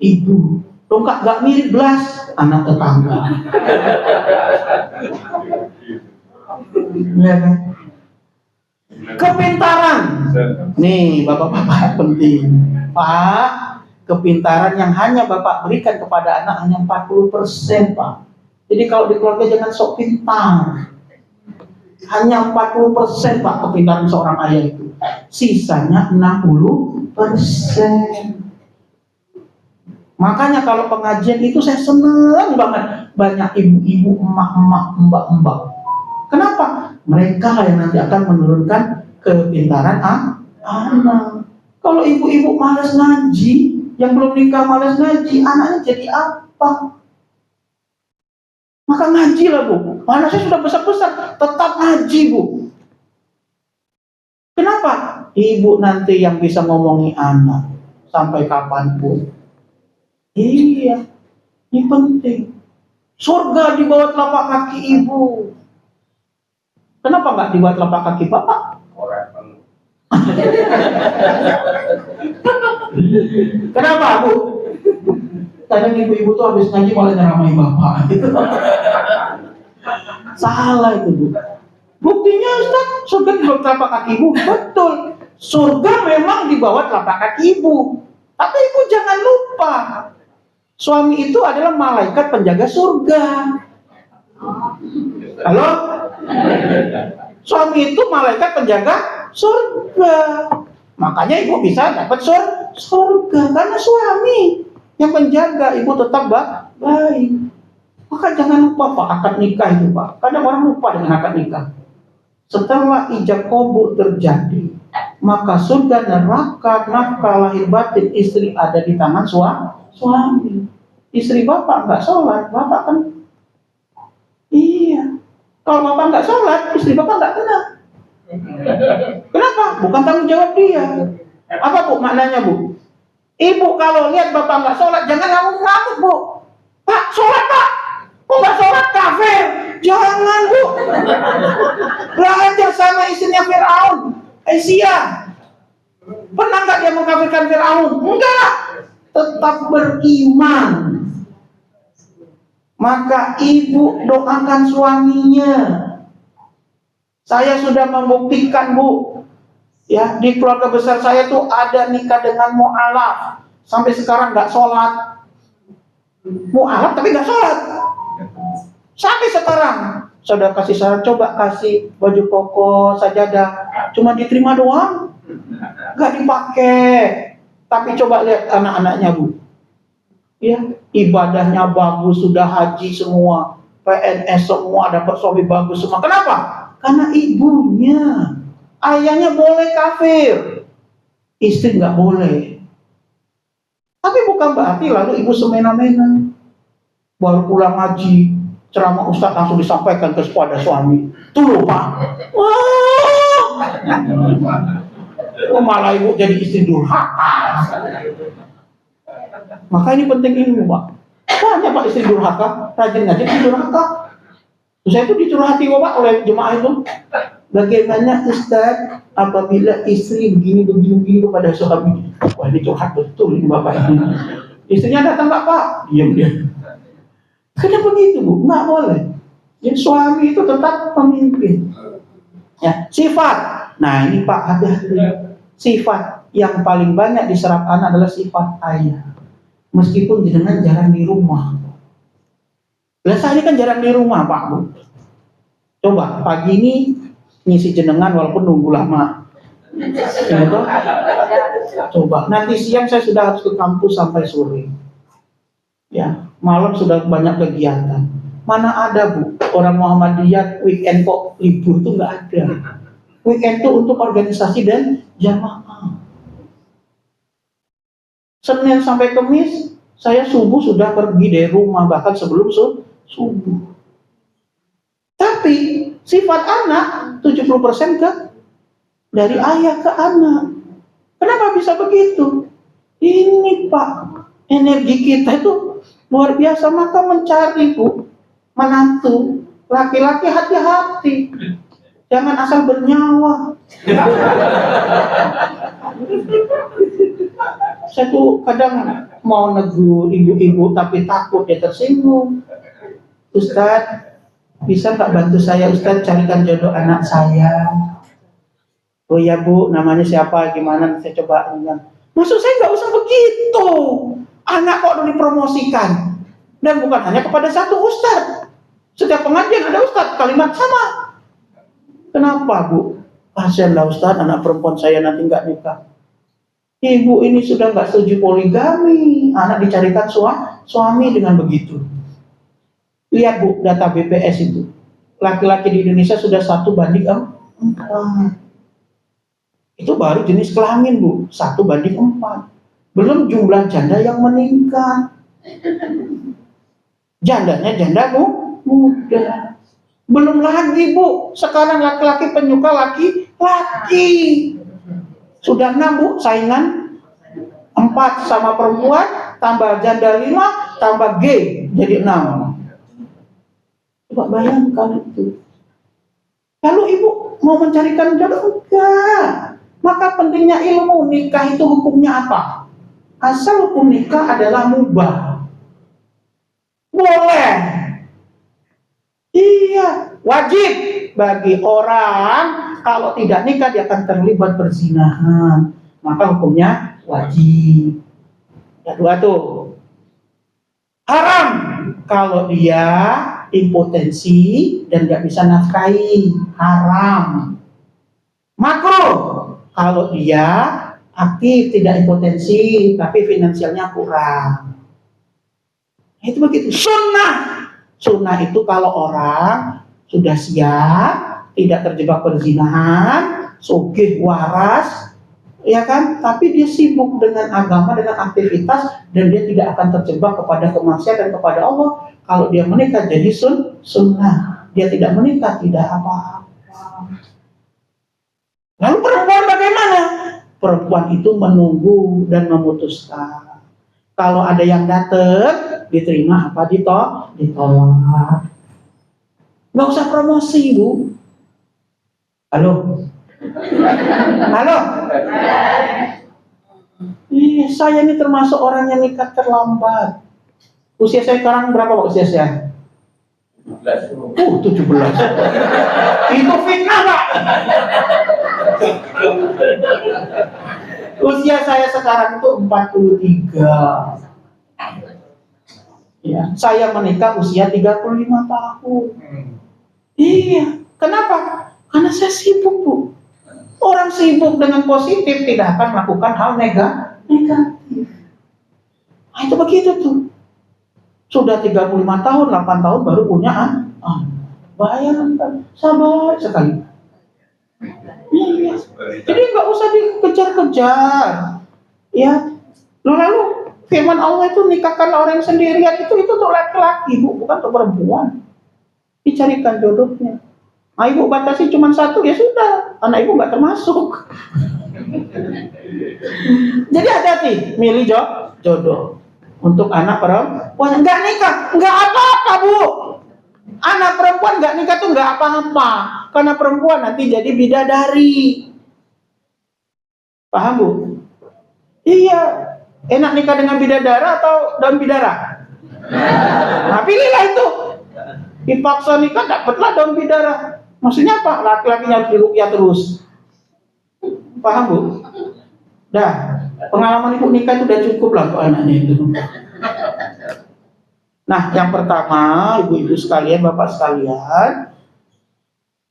ibu. Dongkak gak mirip belas, anak tetangga. Ya kan? Kepintaran. Nih bapak-bapak penting. Pak, kepintaran yang hanya bapak berikan kepada anak hanya 40%, Pak. Jadi kalau di keluarga jangan sok pintar. Hanya 40% Pak kepintaran seorang ayah itu. Sisanya 60%. Makanya kalau pengajian itu saya senang banget. Banyak ibu-ibu, emak-emak, mbak-mbak. Kenapa? Mereka lah yang nanti akan menurunkan kepintaran anak. Kalau ibu-ibu malas ngaji, yang belum nikah malas ngaji, anaknya jadi apa? Maka ngajilah Bu. Anaknya sudah besar-besar, tetap ngaji Bu. Kenapa? Ibu nanti yang bisa ngomongi anak sampai kapanpun. Iya, ini penting. Surga di bawah telapak kaki ibu. Kenapa nggak di bawah telapak kaki bapak? Kenapa Bu? Kadang ibu-ibu tuh habis ngaji malah nyeramain bapak. Salah itu Bu. Buktinya Ustaz, surga di bawah telapak kaki ibu. Betul. Surga memang di bawah telapak kaki ibu. Tapi ibu jangan lupa, suami itu adalah malaikat penjaga surga. Halo? Suami itu malaikat penjaga surga. Makanya ibu bisa dapat surga karena suami yang penjaga, ibu tetap baik. Maka jangan lupa Pak, akad nikah itu Pak. Kadang orang lupa dengan akad nikah. Setelah ijab qabul terjadi, maka surga, neraka, nafkah, lahir batin istri ada di tangan suami. Istri bapak nggak sholat, bapak kan iya. Kalau bapak nggak sholat, istri bapak nggak kena. Kenapa? Bukan tanggung jawab dia. Apa Bu maknanya Bu? Ibu kalau lihat bapak nggak sholat, jangan ngamuk-ngamuk Bu. Pak, sholat Pak. Kok nggak sholat, kafir? Jangan Bu. Belajar sama istrinya Fir'aun, Aisyah. Pernah nggak dia mengkafirkan Fir'aun? Enggak. Tetap beriman. Maka ibu doakan suaminya. Saya sudah membuktikan Bu, ya di keluarga besar saya tuh ada nikah dengan mu'alaf, sampai sekarang nggak sholat. Mu'alaf tapi nggak sholat. Sampai sekarang saudara kasih saran, coba kasih baju koko, sajadah, cuma diterima doang, nggak dipakai. Tapi coba lihat anak-anaknya Bu, ya ibadahnya bagus, sudah haji semua, PNS semua, dapat suami bagus semua. Kenapa? Karena ibunya. Ayahnya boleh kafir, istri nggak boleh. Tapi bukan berarti lalu ibu semena-mena. Baru pulang haji, ceramah ustaz langsung disampaikan kepada suami. Tuh loh Pak, wah, malah ibu jadi istri durhaka. Maka ini penting ilmu Pak. Banyak Pak istri durhaka, rajin ngaji istri durhaka. Saya itu dicurhati Pak oleh jemaah itu. Bagaimana Ustaz apabila istri begini kepada suami? Wah ini curhat betul ini Bapak ini. Istrinya datang nggak Pak? Diam dia. Kenapa begitu Bu? Nggak boleh. Jadi suami itu tetap pemimpin. Ya, sifat. Nah ini Pak, hati-hati. Sifat yang paling banyak diserap anak adalah sifat ayah. Meskipun jenengan jarang di rumah. Biasanya kan jarang di rumah Pak Bu. Coba pagi ini ngisi jenengan walaupun nunggu lama. Ya, coba nanti siang saya sudah harus ke kampus sampai sore. Ya, malam sudah banyak kegiatan. Mana ada Bu, orang Muhammadiyah weekend kok libur tuh nggak ada. Weekend tuh untuk organisasi dan jamaah. Senin sampai Kamis saya subuh sudah pergi dari rumah bahkan sebelum subuh. Tapi sifat anak 70% dari ayah ke anak. Kenapa bisa begitu? Ini Pak, energi kita itu luar biasa. Maka mencari Bu, menantu laki-laki hati-hati. Jangan asal bernyawa. Saya tuh kadang mau negur ibu-ibu tapi takut dia tersinggung. Ustadz, bisa nggak bantu saya Ustadz carikan jodoh anak saya? Oh ya Bu, namanya siapa? Gimana? Saya coba. Maksud saya nggak usah begitu. Anak kok udah dipromosikan. Dan bukan hanya kepada satu Ustadz. Setiap pengajian ada Ustadz, kalimat sama. Kenapa Bu? Kasihanlah Ustadz, anak perempuan saya nanti nggak nikah. Ibu ini sudah nggak setuju poligami. Anak dicarikan suami dengan begitu. Lihat Bu, data BPS itu. Laki-laki di Indonesia sudah 1:4. Itu baru jenis kelamin Bu, 1:4. Belum jumlah janda yang meningkat. Jandanya janda muda. Belum lagi Bu, sekarang laki-laki penyuka laki-laki. Sudah 6 Bu, saingan 4 sama perempuan, tambah janda 5, tambah G, jadi 6. Coba bayangkan itu. Lalu ibu mau mencarikan jodoh? Enggak. Maka pentingnya ilmu. Nikah itu hukumnya apa? Asal hukum nikah adalah mubah. Boleh. Iya, wajib bagi orang kalau tidak nikah dia akan terlibat perzinahan. Maka hukumnya wajib. Kedua tuh. Haram kalau dia impotensi dan nggak bisa nafkahi, haram. Makruh kalau dia aktif tidak impotensi tapi finansialnya kurang. Itu begitu. Sunnah itu kalau orang sudah siap, tidak terjebak perzinahan, sugih waras, ya kan? Tapi dia sibuk dengan agama, dengan aktivitas, dan dia tidak akan terjebak kepada kemaksiatan kepada Allah. Kalau dia menikah jadi sunnah, dia tidak menikah tidak apa-apa. Lalu perempuan bagaimana? Perempuan itu menunggu dan memutuskan. Kalau ada yang datang, diterima apa ditolak. Nggak usah promosi Bu. Halo. Saya ini termasuk orang yang nikah terlambat. Usia saya sekarang berapa Pak usia saya? 17. Itu fitnah Pak. Usia saya sekarang itu 43. Ya, saya menikah usia 35 tahun. Iya, kenapa? Karena saya sibuk Bu. Orang sibuk dengan positif tidak akan melakukan hal negatif. Nah, itu begitu tuh. Sudah 35 tahun, 8 tahun baru punya bayangkan, sabar sekali. Iya. Jadi nggak usah dikejar-kejar. Ya. Lalu firman Allah itu nikahkan orang yang sendirian itu untuk laki-laki Bu, bukan untuk perempuan. Dicarikan jodohnya. Nah, ibu batasi cuma 1 ya sudah, anak ibu nggak termasuk. Jadi hati-hati milih jodoh untuk anak perempuan. Nggak nikah, nggak apa-apa Bu. Anak perempuan nggak nikah tuh nggak apa-apa, karena perempuan nanti jadi bidadari. Paham Bu? Iya, enak nikah dengan bidadara atau daun bidara? Nah, pilihlah itu. Dipaksa nikah dapatlah daun bidara. Maksudnya apa? Laki-lakinya harus diruqyah terus. Paham Bu? Dah, pengalaman ibu nikah itu udah cukup lah untuk anaknya itu. Nah, yang pertama, ibu-ibu sekalian, bapak sekalian,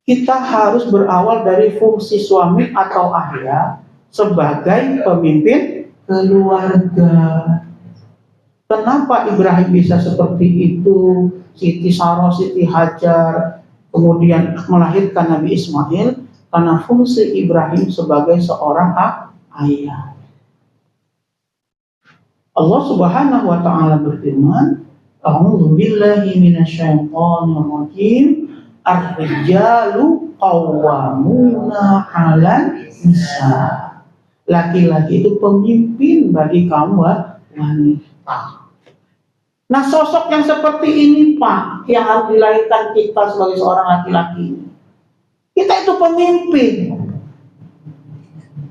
kita harus berawal dari fungsi suami atau ayah sebagai pemimpin keluarga. Kenapa Ibrahim bisa seperti itu? Siti Sarah, Siti Hajar, kemudian melahirkan Nabi Ismail karena fungsi Ibrahim sebagai seorang ayah. Allah Subhanahu wa taala berfirman, "A'udzu billahi minasyaitonir rajim. Ar-rijalu qawwamuna 'alan nisa." Laki-laki itu pemimpin bagi kaum wanita. Nah, sosok yang seperti ini Pak, yang harus dilahirkan kita sebagai seorang laki-laki. Kita itu pemimpin.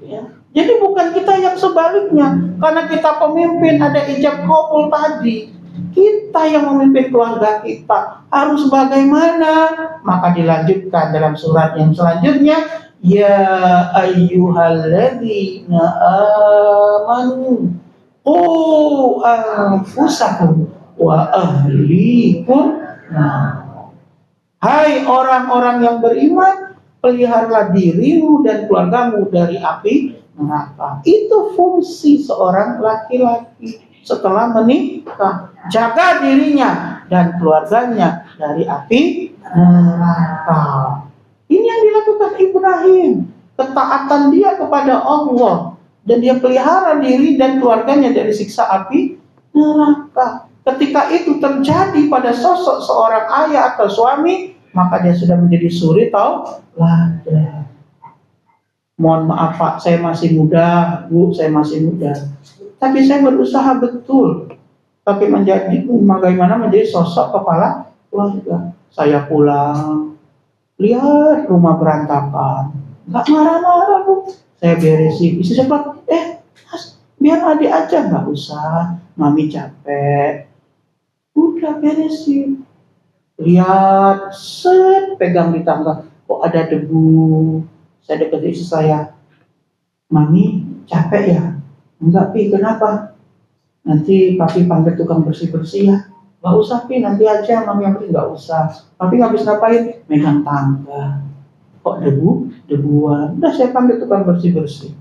Ya. Jadi bukan kita yang sebaliknya. Karena kita pemimpin, ada ijab qabul tadi. Kita yang memimpin keluarga kita harus bagaimana? Maka dilanjutkan dalam surat yang selanjutnya, ya ayyuhalladzina amanu qu anfusakum wa ahlikum. Hai orang-orang yang beriman, peliharalah dirimu dan keluargamu dari api neraka. Itu fungsi seorang laki-laki setelah menikah. Jaga dirinya dan keluarganya dari api neraka. Ini yang dilakukan Ibrahim. Ketaatan dia kepada Allah. Dan dia pelihara diri dan keluarganya dari siksa api neraka. Ketika itu terjadi pada sosok seorang ayah atau suami, maka dia sudah menjadi suri tauladan. Mohon maaf Pak, saya masih muda, Bu, saya masih muda. Tapi saya berusaha betul. Tapi bagaimana menjadi sosok kepala keluarga. Saya pulang, lihat rumah berantakan. Nggak marah-marah, Bu. Saya beresin. Istri saya bilang, Mas, biar adik aja. Nggak usah, Mami capek. Udah beresin. Lihat, pegang di tangga. Kok ada debu. Saya dekat istri saya. Mami, capek ya? Enggak, Pi, kenapa? Nanti Papi panggil tukang bersih-bersih ya. Nggak usah, Pi, nanti aja Mami yang penting nggak usah. Papi nggak bisa ngapain? Megang tangga. Kok debuan? Udah saya panggil tukang bersih-bersih.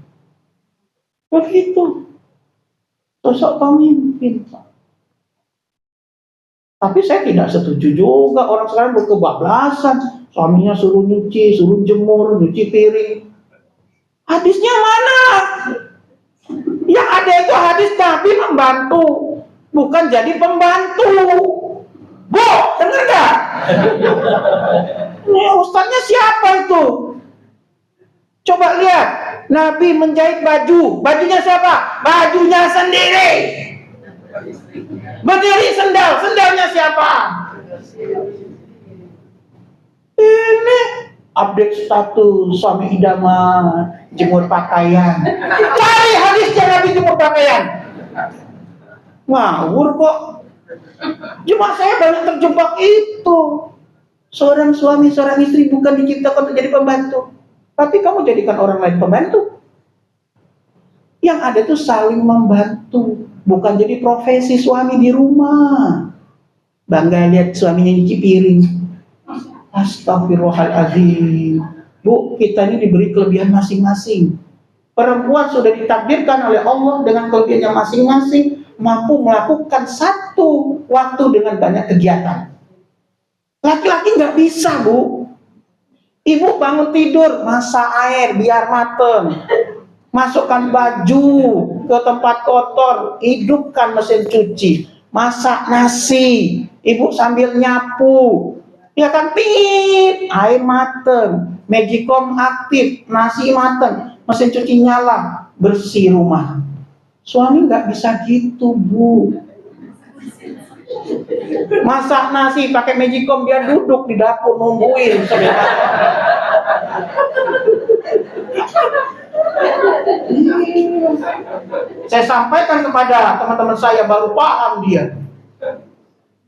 Begitu. Sosok pemimpin. Tapi saya tidak setuju juga orang sekarang berkebablasan. Suaminya suruh nyuci, suruh jemur, nyuci piring. Hadisnya mana? Yang ada itu hadis Nabi membantu, bukan jadi pembantu. Bu, dengar gak? Ini ustaznya siapa itu? Coba lihat, Nabi menjahit baju. Bajunya siapa? Bajunya sendiri. Berdiri sendalnya siapa? Ini update status suami idaman jemur pakaian. Cari hadisnya Nabi jemur pakaian. Ngawur kok. Cuma saya banyak terjebak itu. Seorang suami, seorang istri bukan diciptakan untuk jadi pembantu, tapi kamu jadikan orang lain pembantu. Yang ada tuh saling membantu, bukan jadi profesi suami di rumah. Bangga lihat suaminya nyuci piring. Astagfirullahaladzim. Bu, kita ini diberi kelebihan masing-masing. Perempuan sudah ditakdirkan oleh Allah dengan kelebihannya masing-masing, mampu melakukan satu waktu dengan banyak kegiatan. Laki-laki nggak bisa, Bu. Ibu bangun tidur, masak air biar mateng, masukkan baju ke tempat kotor, hidupkan mesin cuci, masak nasi, ibu sambil nyapu. Ya kan, pip, air mateng, magicom aktif, nasi mateng, mesin cuci nyala, bersih rumah. Suami nggak bisa gitu, Bu. Masak nasi pakai magicom, dia duduk di dapur nungguin. Saya sampaikan kepada teman-teman saya, baru paham dia.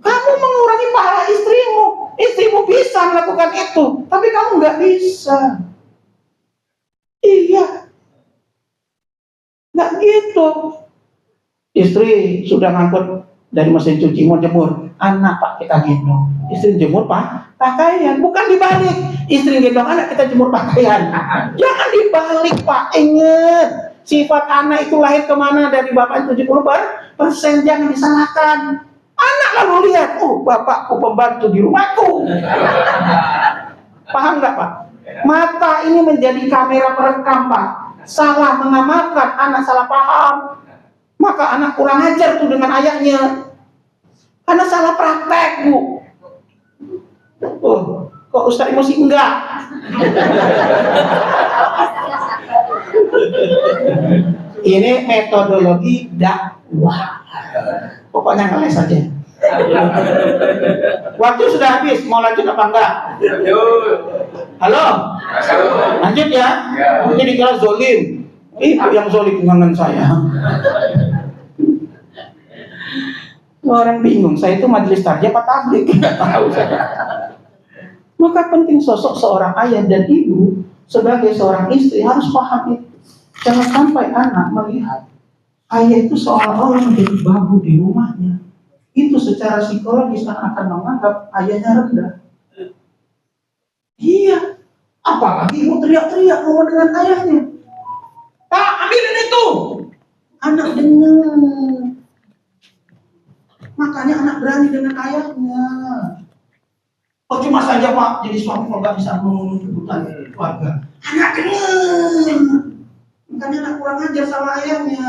Kamu mengurangi pahala istrimu. Istrimu bisa melakukan itu, tapi kamu nggak bisa. Iya, nggak gitu. Istri sudah ngangkut dari mesin cuci mau jemur, anak Pak kita gendong. Istri jemur pakaian, bukan dibalik. Istri gendong anak, kita jemur pakaian. Jangan dibalik, Pak. Ingat, sifat anak itu lahir kemana dari bapak 70%, jangan disalahkan. Anak lalu lihat, oh bapakku pembantu di rumahku. Paham nggak, Pak? Mata ini menjadi kamera perekam, Pak. Salah mengamalkan, anak salah paham. Maka anak kurang ajar tuh dengan ayahnya. Karena salah praktek, Bu. Oh, kok Ustaz emosi enggak? Ini metodologi dakwah. Pokoknya ngeles saja. Waktu sudah habis, mau lanjut apa enggak? Halo? Lanjut ya? Nanti dikira zolim. Itu yang solid dengan saya. Orang bingung, saya itu majelis tarjah apa tablik? Nggak tahu saya. Maka penting sosok seorang ayah dan ibu sebagai seorang istri harus paham itu. Jangan sampai anak melihat ayah itu seolah-olah menjadi babu di rumahnya. Itu secara psikologis akan menganggap ayahnya rendah. Iya, apalagi mau teriak-teriak ngomong dengan ayahnya. Pak, ambilin itu. Anak dengar. Makanya anak berani dengan ayahnya. Percuma saja Pak, jadi suami kalau nggak bisa memenuhi kebutuhan keluarga. Anak dengar. Makanya anak kurang ajar sama ayahnya.